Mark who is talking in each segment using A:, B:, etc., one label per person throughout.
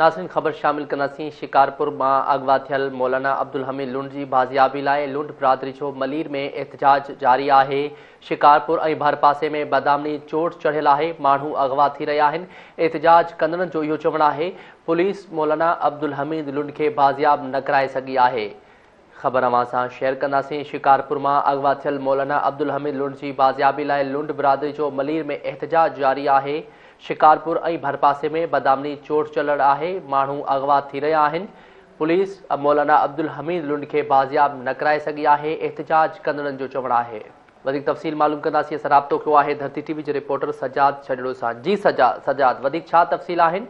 A: नाज़रीन ख़बर शामिल कंदासीं। शिकारपुर मां अगवा थियल मौलाना अब्दुल हमीद लुंड जी बाज़ियाबी लाइ लुंड बिरादरी जो मलीर में एहतजाज जारी आहे। शिकारपुर ऐं भरपासे में बदामनी चोट चढ़ियल आहे। माण्हू अगवा थी रहिया आहिनि। एहतजाज कंदड़नि जो इहो चवणु आहे पुलिस मौलाना अब्दुल हमीद लुंड खे बाज़ियाब न कराए सघी आहे। ख़बर अवां सां शेयर कंदासीं। शिकारपुर मां अगवा थियल मौलाना अब्दुल हमीद लुंड जी बाज़ियाबी लाइ लुंड बिरादरी जो मलीर में एहतजाज जारी आहे। शिकारपुर ऐं भरपासे में बदामनी चोट चलड़ आहे। माण्हू अगवा थी रहिया आहिनि। पुलिस मौलाना अब्दुल हमीद लुंड खे बाज़ियाब न कराए सघी आहे। एहतजाज कंदड़नि जो चवणु आहे। वधीक तफ़सील मालूम कंदासीं। असां राब्तो कयो आहे धरती टीवी जे रिपोर्टर सजाद छजड़ो सां। जी सजाद, वधीक छा तफ़सील आहिनि?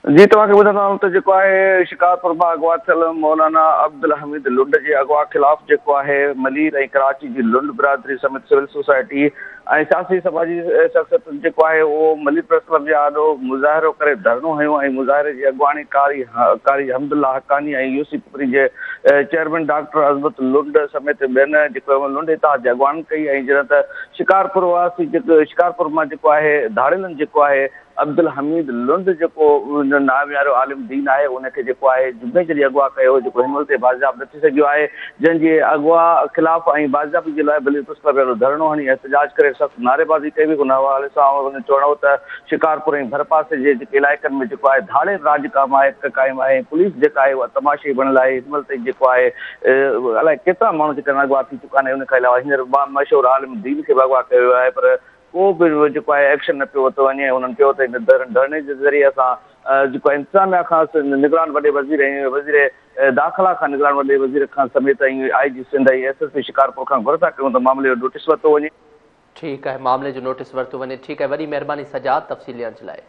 B: जी तव्हांखे ॿुधाईंदो त जेको आहे शिकारपुर मां अगवा थियल मौलाना अब्दुल हमीद लुंड जे अगवा ख़िलाफ़ जेको आहे मलीर ऐं कराची जी लुंड बिरादरी समेत सिविल सोसाइटी ऐं सियासी समाजी शख़्सियत जेको आहे उहो मलीर प्रेस क्लब जे आॾो मुज़ाहिरो करे धरनो हयो ऐं मुज़ाहिरे जी अॻुवाणी कारी हमदुल्ला हक़ानी ऐं यूसी पुपरी जे चेयरमैन डॉक्टर अज़मत लुंड समेत ॿियनि जेको लुंड हितां जी अॻुवाणी कई ऐं जॾहिं त शिकारपुर वासी जेको शिकारपुर मां जेको आहे धाड़ियलनि जेको आहे अब्दुल हमीद लुंड जेको नामियारो आलिम दीन आहे उनखे जेको आहे जुमे जॾहिं अगवा कयो जेको हिन महिल ते बाज़ियाब न थी सघियो आहे, जंहिंजे अगवा ख़िलाफ़ ऐं बाज़ियाबी जे लाइ मलीर प्रेस क्लब धरनो हणी एहतजाज करे सख़्तु नारेबाज़ी कई हुई। उन हवाले सां चवणो त शिकारपुर ऐं भरपासे जे जेके इलाइक़नि में जेको आहे धाड़े राज क़ाइमु आहे। पुलिस जेका आहे उहा तमाशे बणियल आहे। हिन महिल ताईं जेको आहे अलाए केतिरा माण्हू जेका अगवा थी चुका आहिनि। उन खां अलावा हींअर मशहूरु आलिम दीन खे बि अगवा कयो वियो आहे, पर को बि जेको आहे एक्शन न पियो वरितो वञे। उन्हनि चयो त हिन धरणे जे ज़रिए असां जेको इंतिज़ामिया खां निगरान वॾे वज़ीर ऐं वज़ीर दाख़िला खां निगरान वॾे वज़ीर खां समेत ऐं IG सिंध ऐं SSP शिकारपुर खां घुर था कयूं त मामले जो नोटिस वरितो वञे।
A: ठीकु आहे, मामले जो नोटिस वरितो वञे। ठीकु आहे, वॾी महिरबानी सजाद तफ़सील ॾियण जे लाइ।